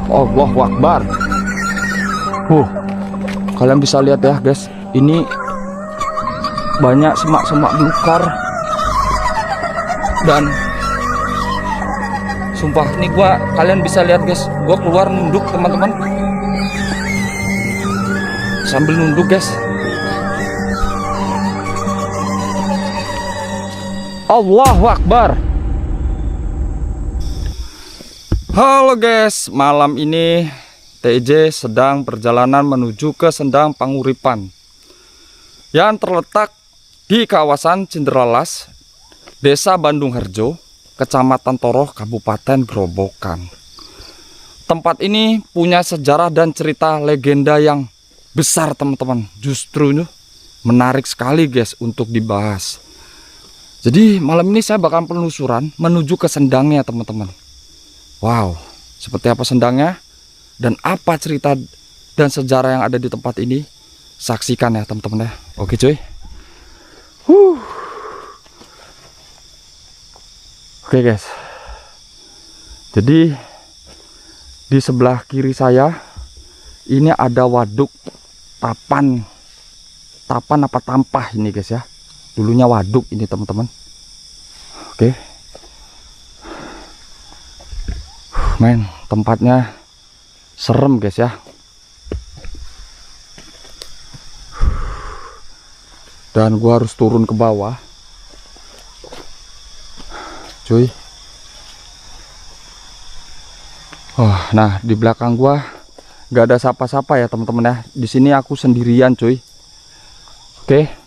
Allahu Akbar. Kalian bisa lihat ya guys, ini banyak semak-semak belukar. Dan sumpah ini kalian bisa lihat guys, gua keluar nunduk teman-teman, sambil nunduk guys. Allahu Akbar. Halo guys, malam ini TJ sedang perjalanan menuju ke Sendang Panguripan yang terletak di kawasan Cenderalas, Desa Bandung Harjo, Kecamatan Toroh, Kabupaten Grobogan. Tempat ini punya sejarah dan cerita legenda yang besar teman-teman. Justru ini menarik sekali guys untuk dibahas. Jadi malam ini saya bakal penelusuran menuju ke sendangnya teman-teman. Wow, seperti apa sendangnya dan apa cerita dan sejarah yang ada di tempat ini, saksikan ya teman-teman ya. Oke cuy. Oke guys. Jadi di sebelah kiri saya ini ada waduk Tapan apa Tampah ini guys ya. Dulunya waduk ini teman-teman. Oke. Men, tempatnya serem guys ya. Dan gua harus turun ke bawah. Cuy. Nah di belakang gua nggak ada siapa-siapa ya teman-teman ya. Di sini aku sendirian cuy. Oke.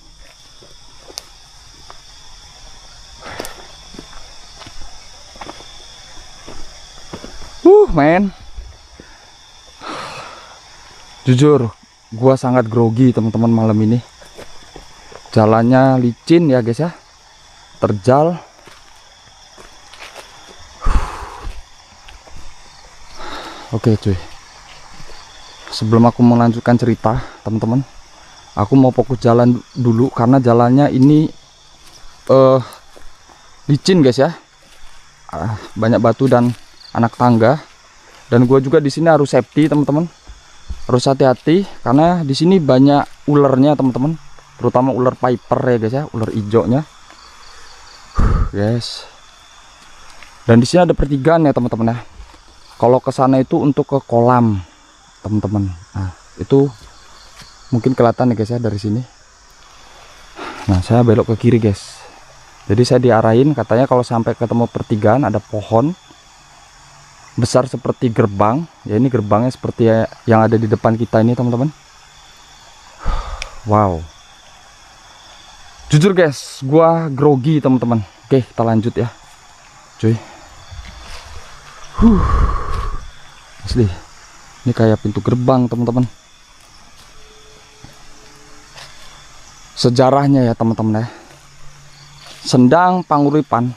Men. Jujur, gua sangat grogi teman-teman malam ini. Jalannya licin ya guys ya. Terjal. Oke cuy. Sebelum aku melanjutkan cerita, teman-teman, aku mau fokus jalan dulu karena jalannya ini licin guys ya. Banyak batu dan anak tangga. Dan gue juga di sini harus safety teman-teman, harus hati-hati karena di sini banyak ulernya teman-teman, terutama ular piper ya guys ya, ular hijaunya, guys. Dan di sini ada pertigaan ya teman-teman ya. Kalau ke sana itu untuk ke kolam teman-teman. Nah itu mungkin kelihatan ya guys ya dari sini. Nah saya belok ke kiri guys. Jadi saya diarahin katanya kalau sampai ketemu pertigaan ada pohon besar seperti gerbang ya. Ini gerbangnya seperti yang ada di depan kita ini teman-teman. Wow, jujur guys gua grogi teman-teman. Oke kita lanjut ya cuy. Asli ini kayak pintu gerbang teman-teman. Sejarahnya ya teman-teman ya, Sendang Panguripan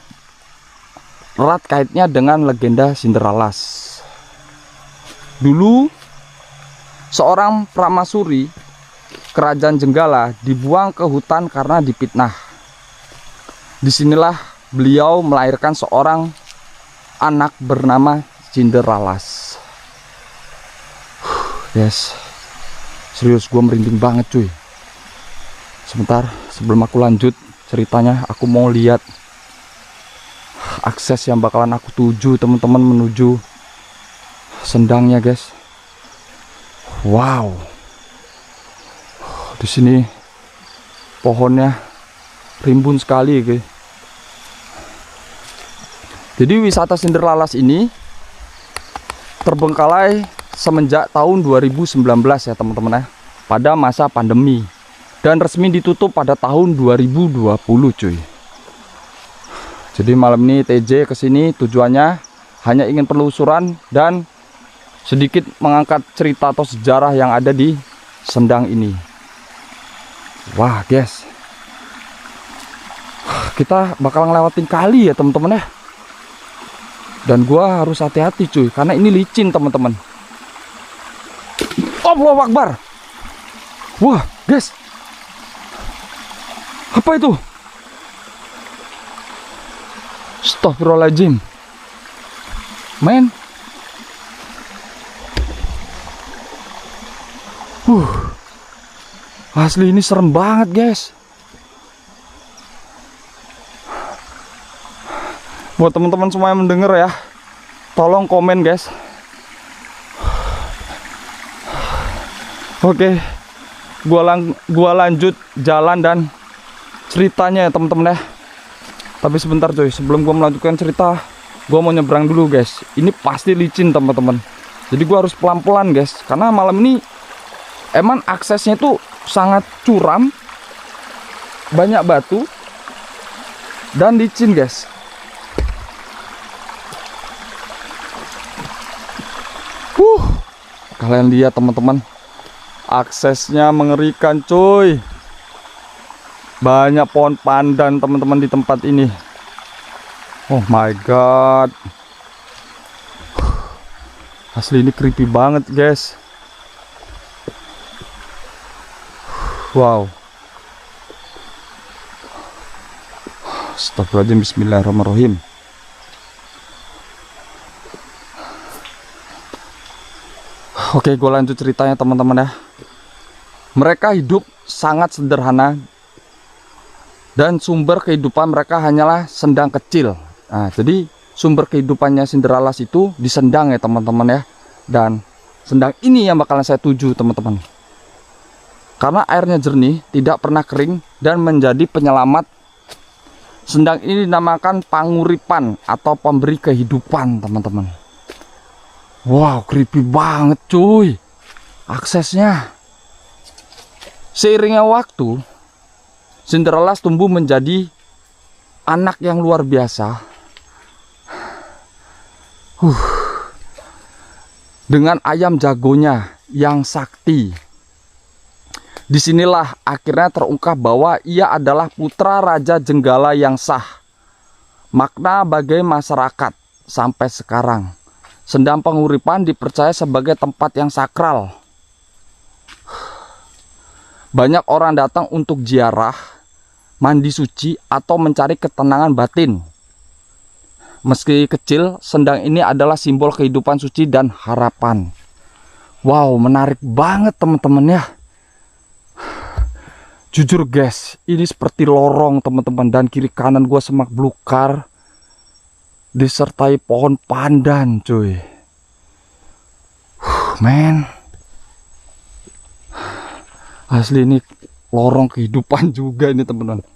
erat kaitnya dengan legenda Cenderalas. Dulu seorang pramasuri kerajaan Jenggala dibuang ke hutan karena dipitnah. Disinilah beliau melahirkan seorang anak bernama Cenderalas. Yes, serius gue merinding banget cuy. Sebentar sebelum aku lanjut ceritanya, aku mau lihat akses yang bakalan aku tuju teman-teman menuju sendangnya guys. Wow, di sini pohonnya rimbun sekali guys. Jadi wisata Cenderalas ini terbengkalai semenjak tahun 2019 ya teman-teman ya, pada masa pandemi, dan resmi ditutup pada tahun 2020 cuy. Jadi malam ini TJ kesini tujuannya hanya ingin penelusuran dan sedikit mengangkat cerita atau sejarah yang ada di sendang ini. Wah guys, kita bakal ngelewatin kali ya teman-teman ya. Dan gua harus hati-hati cuy karena ini licin teman-teman. Allahu Akbar. Wah guys, apa itu? Astagfirullahaladzim. Men, Asli ini serem banget guys. Buat teman-teman semua yang mendengar ya, tolong komen guys. Oke, gua lanjut jalan dan ceritanya ya teman-teman ya. Tapi sebentar coy, sebelum gua melanjutkan cerita, gua mau nyebrang dulu guys. Ini pasti licin teman-teman. Jadi gua harus pelan-pelan guys, karena malam ini emang aksesnya tuh sangat curam, banyak batu dan licin guys. Kalian lihat teman-teman, aksesnya mengerikan cuy. Banyak pohon pandan teman-teman di tempat ini. Oh my god, asli ini creepy banget guys. Wow. Astagfirullahaladzim, bismillahirrahmanirrahim. Oke, gue lanjut ceritanya teman-teman ya. Mereka hidup sangat sederhana dan sumber kehidupan mereka hanyalah sendang kecil. Nah, jadi sumber kehidupannya Cinderallas itu di sendang ya teman-teman ya. Dan sendang ini yang bakalan saya tuju teman-teman. Karena airnya jernih, tidak pernah kering dan menjadi penyelamat. Sendang ini dinamakan panguripan atau pemberi kehidupan teman-teman. Wow, creepy banget cuy aksesnya. Seiringnya waktu, Cinderallas tumbuh menjadi anak yang luar biasa. Dengan ayam jagonya yang sakti. Disinilah akhirnya terungkap bahwa ia adalah putra Raja Jenggala yang sah. Makna bagi masyarakat sampai sekarang, Sendang Panguripan dipercaya sebagai tempat yang sakral. Banyak orang datang untuk ziarah, mandi suci, atau mencari ketenangan batin. Meski kecil, sendang ini adalah simbol kehidupan suci dan harapan. Wow, menarik banget teman-teman ya. Jujur guys, ini seperti lorong teman-teman, dan kiri kanan gua semak belukar disertai pohon pandan cuy. Men, asli ini lorong kehidupan juga ini teman-teman.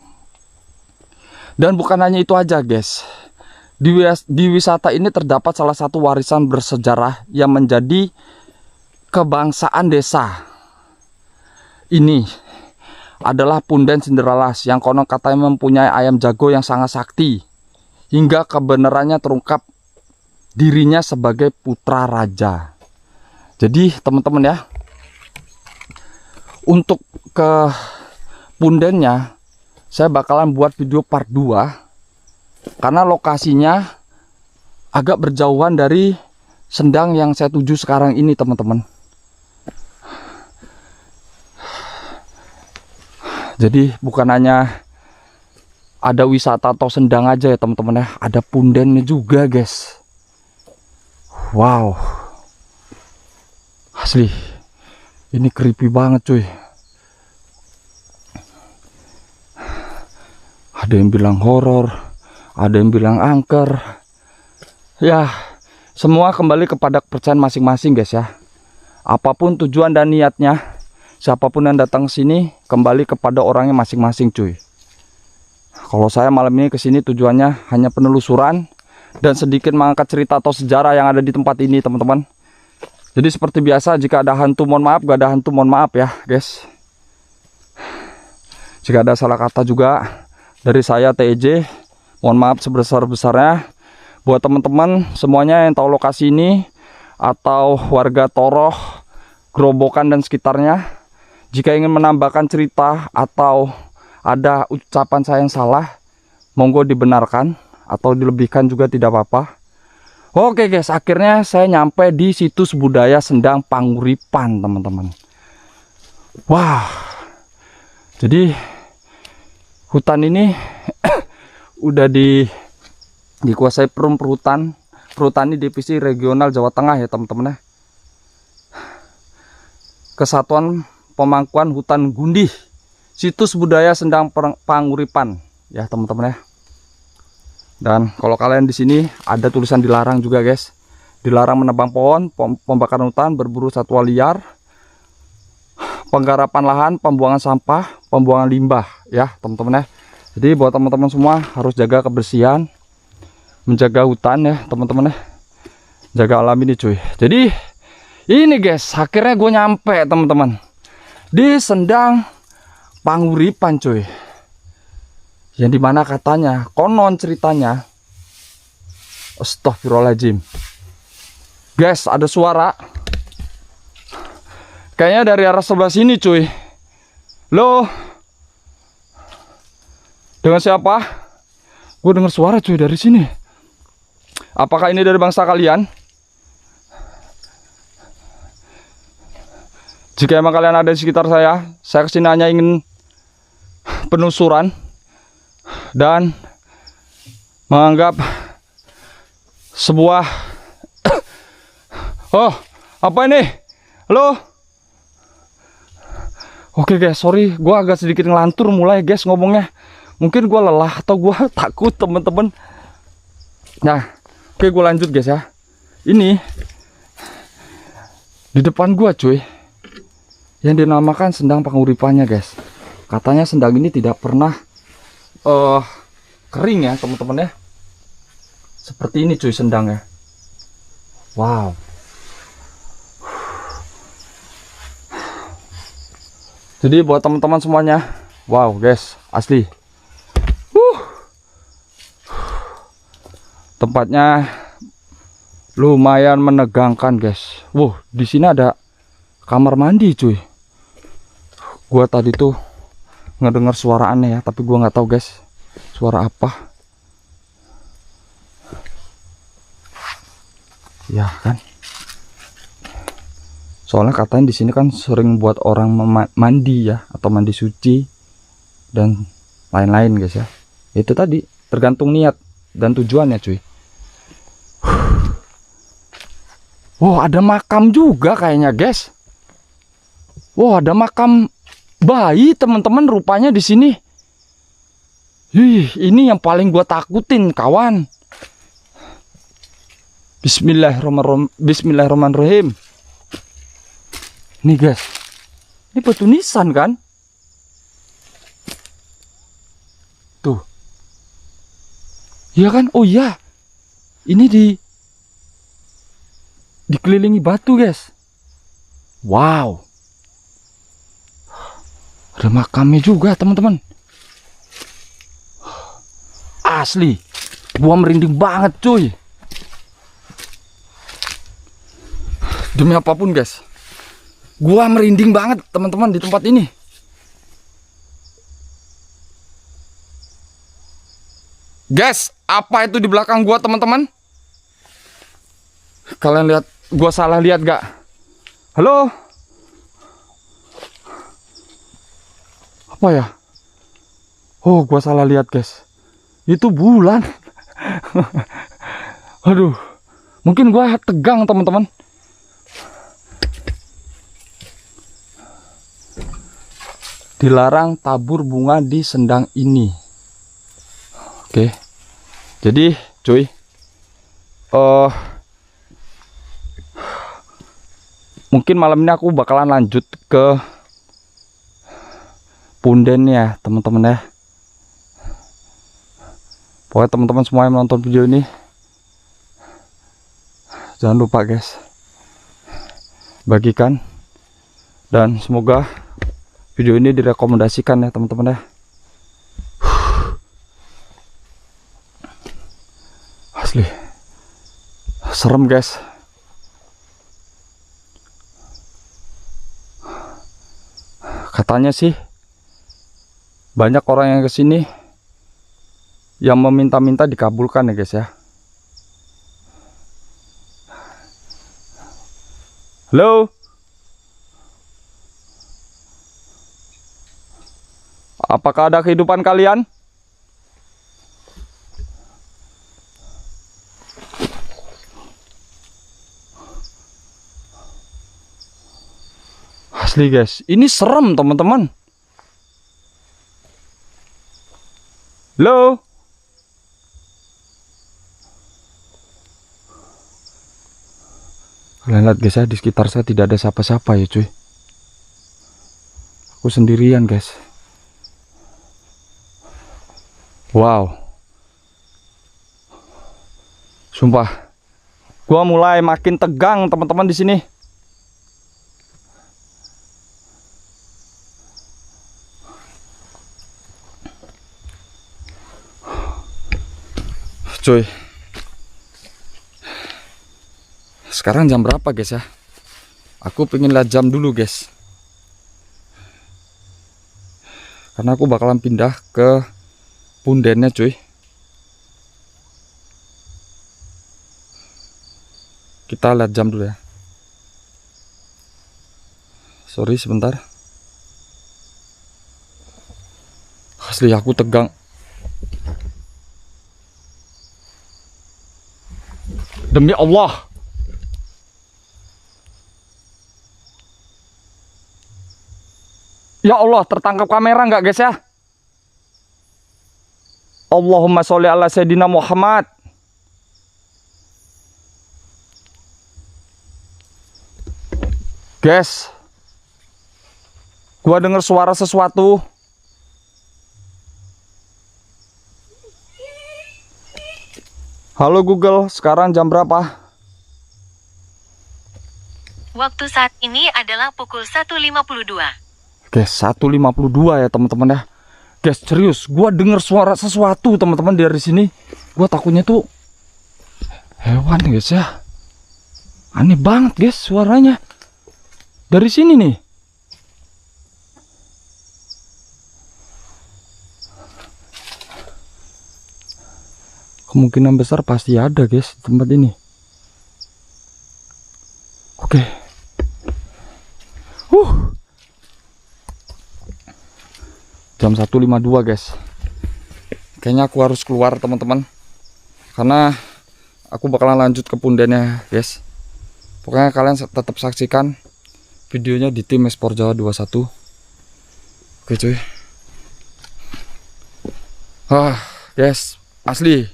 Dan bukan hanya itu aja guys. Di wisata ini terdapat salah satu warisan bersejarah yang menjadi kebangsaan desa. Ini adalah punden Cinderallas yang konon katanya mempunyai ayam jago yang sangat sakti. Hingga kebenarannya terungkap dirinya sebagai putra raja. Jadi teman-teman ya, untuk ke pundennya saya bakalan buat video part 2. Karena lokasinya agak berjauhan dari sendang yang saya tuju sekarang ini teman-teman. Jadi bukan hanya ada wisata atau sendang aja ya teman-teman ya, ada pundennya juga guys. Wow, asli ini creepy banget cuy. Ada yang bilang horor, ada yang bilang angker. Ya, semua kembali kepada kepercayaan masing-masing guys ya. Apapun tujuan dan niatnya, siapapun yang datang ke sini kembali kepada orangnya masing-masing cuy. Kalau saya malam ini kesini tujuannya hanya penelusuran dan sedikit mengangkat cerita atau sejarah yang ada di tempat ini teman-teman. Jadi seperti biasa, jika ada hantu mohon maaf, gak ada hantu mohon maaf ya guys. Jika ada salah kata juga dari saya TJ, mohon maaf sebesar-besarnya. Buat teman-teman semuanya yang tahu lokasi ini atau warga Toroh, Grobogan dan sekitarnya, jika ingin menambahkan cerita atau ada ucapan saya yang salah, monggo dibenarkan atau dilebihkan juga tidak apa-apa. Oke guys, akhirnya saya nyampe di situs budaya Sendang Panguripan teman-teman. Wah, jadi hutan ini udah dikuasai Perum Perhutani Divisi Regional Jawa Tengah ya teman-teman ya. Kesatuan Pemangkuan Hutan Gundih, situs budaya Sendang Panguripan ya teman-teman ya. Dan kalau kalian di sini ada tulisan dilarang juga guys. Dilarang menebang pohon, pembakaran hutan, berburu satwa liar, penggarapan lahan, pembuangan sampah, pembuangan limbah ya teman-teman ya. Jadi buat teman-teman semua harus jaga kebersihan, menjaga hutan ya teman-teman ya, jaga alam ini cuy. Jadi ini guys, akhirnya gue nyampe teman-teman di Sendang Panguripan cuy, yang dimana katanya konon ceritanya, astagfirullahaladzim guys, ada suara kayaknya dari arah sebelah sini cuy. Loh, dengan siapa? Gue dengar suara cuy dari sini. Apakah ini dari bangsa kalian? Jika emang kalian ada di sekitar saya kesini hanya ingin penelusuran dan menganggap sebuah oh, apa ini? Halo? Oke guys, sorry, gue agak sedikit ngelantur mulai guys ngomongnya. Mungkin gue lelah atau gue takut temen-temen. Nah, oke gue lanjut guys ya. Ini di depan gue cuy, yang dinamakan Sendang Panguripannya guys. Katanya sendang ini tidak pernah kering ya teman-teman ya. Seperti ini cuy sendangnya. Wow. Jadi buat teman-teman semuanya, wow guys, asli. Tempatnya lumayan menegangkan guys. Di sini ada kamar mandi cuy. Gua tadi tuh ngedengar suara aneh ya, tapi gua nggak tahu guys suara apa. Ya kan. Soalnya katanya di sini kan sering buat orang mandi ya, atau mandi suci dan lain-lain guys ya. Itu tadi tergantung niat dan tujuannya cuy. Ada makam juga kayaknya guys. Ada makam bayi teman-teman rupanya di sini. Ini yang paling gua takutin kawan. Bismillahirrahmanirrahim. Nih guys, ini batu nisan kan? Tuh, iya kan? Oh iya, ini dikelilingi batu guys. Wow, ada makamnya juga teman-teman. Asli, gua merinding banget cuy. Demi apapun guys, gua merinding banget teman-teman di tempat ini. Guys, apa itu di belakang gua teman-teman? Kalian lihat, gua salah lihat gak? Halo? Apa ya? Gua salah lihat guys. Itu bulan. Aduh, mungkin gua tegang teman-teman. Dilarang tabur bunga di sendang ini. Oke. Jadi cuy, mungkin malam ini aku bakalan lanjut ke punden ya teman-teman ya. Pokoknya teman-teman semua yang menonton video ini, jangan lupa guys, bagikan, dan semoga video ini direkomendasikan ya teman-teman ya. Asli serem guys. Katanya sih banyak orang yang kesini yang meminta-minta dikabulkan ya guys ya. Halo? Apakah ada kehidupan kalian? Asli guys, ini serem teman-teman. Halo. Kalian lihat guys ya, di sekitar saya tidak ada siapa-siapa ya cuy. Aku sendirian guys. Wow. Sumpah, gua mulai makin tegang teman-teman di sini. Cuy, sekarang jam berapa guys ya? Aku pengen lihat jam dulu guys, karena aku bakalan pindah ke pundennya cuy. Kita lihat jam dulu ya. Sorry sebentar. Asli aku tegang. Demi Allah. Ya Allah, tertangkap kamera nggak guys ya? Allahumma sholli ala Sayyidina Muhammad. Guys, gua dengar suara sesuatu. Halo Google, sekarang jam berapa? Waktu saat ini adalah pukul 1.52. Guys, 1.52 ya teman-teman ya. Guys, serius, gua dengar suara sesuatu teman-teman dari sini. Gua takutnya tuh hewan guys ya. Aneh banget guys suaranya. Dari sini nih. Kemungkinan besar pasti ada guys di tempat ini. Oke. Jam 1.52 guys. Kayaknya aku harus keluar teman-teman, karena aku bakalan lanjut ke pundennya guys. Pokoknya kalian tetap saksikan videonya di tim Esport Jawa 21. Oke cuy. Guys, asli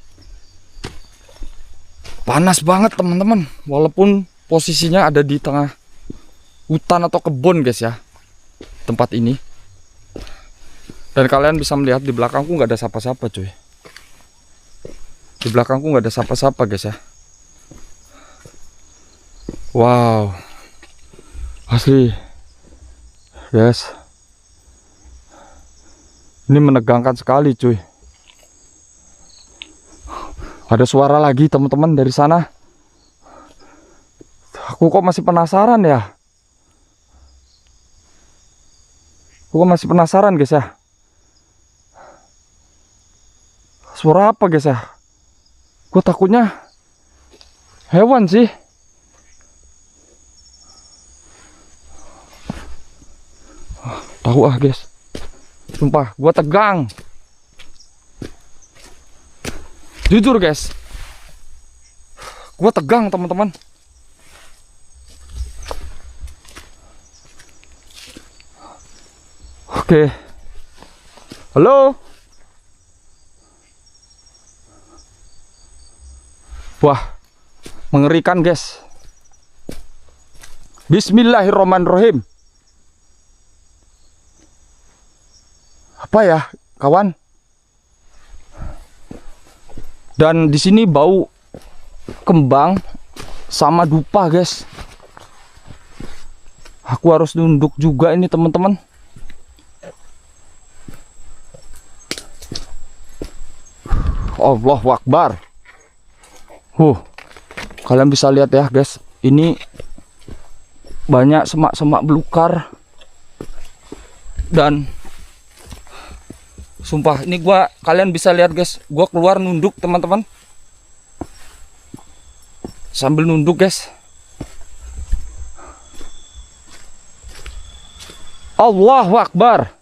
panas banget teman-teman, walaupun posisinya ada di tengah hutan atau kebun guys ya, tempat ini. Dan kalian bisa melihat di belakangku nggak ada siapa-siapa cuy. Di belakangku nggak ada siapa-siapa guys ya. Wow, asli guys, ini menegangkan sekali cuy. Ada suara lagi teman-teman dari sana. Aku kok masih penasaran ya. Aku kok masih penasaran guys ya. Suara apa guys ya? Gue takutnya hewan sih. Tahu guys. Sumpah, gue tegang. Jujur guys, gue tegang teman-teman. Oke. Halo. Wah, mengerikan guys. Bismillahirrahmanirrahim. Apa ya kawan? Dan di sini bau kembang sama dupa guys. Aku harus nunduk juga ini teman-teman. Allahu Akbar. Kalian bisa lihat ya guys, ini banyak semak-semak belukar. Dan sumpah, ini kalian bisa lihat guys, gua keluar nunduk teman-teman. Sambil nunduk guys. Allahu Akbar.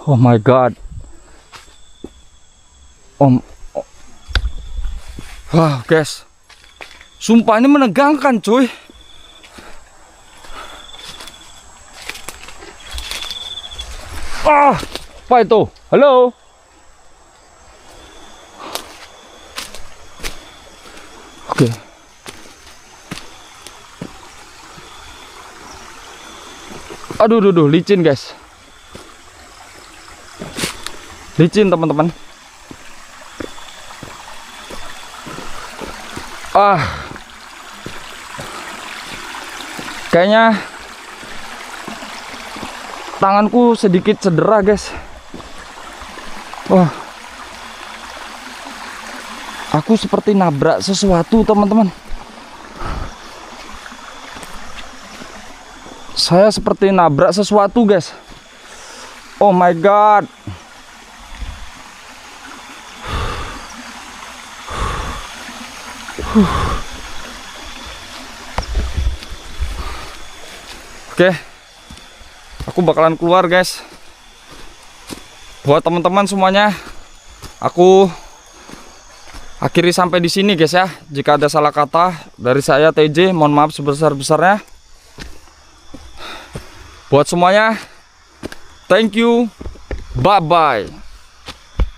Oh my god. Wah guys, sumpah ini menegangkan cuy. Apa itu? Halo? Oke. Aduh, licin guys. Licin teman-teman. Kayaknya tanganku sedikit cedera guys. Wah, aku seperti nabrak sesuatu teman-teman. Saya seperti nabrak sesuatu guys. Oh my god. Oke, aku bakalan keluar guys. Buat teman-teman semuanya, aku akhiri sampai di sini guys ya. Jika ada salah kata dari saya TJ, mohon maaf sebesar-besarnya. Buat semuanya, thank you, bye bye.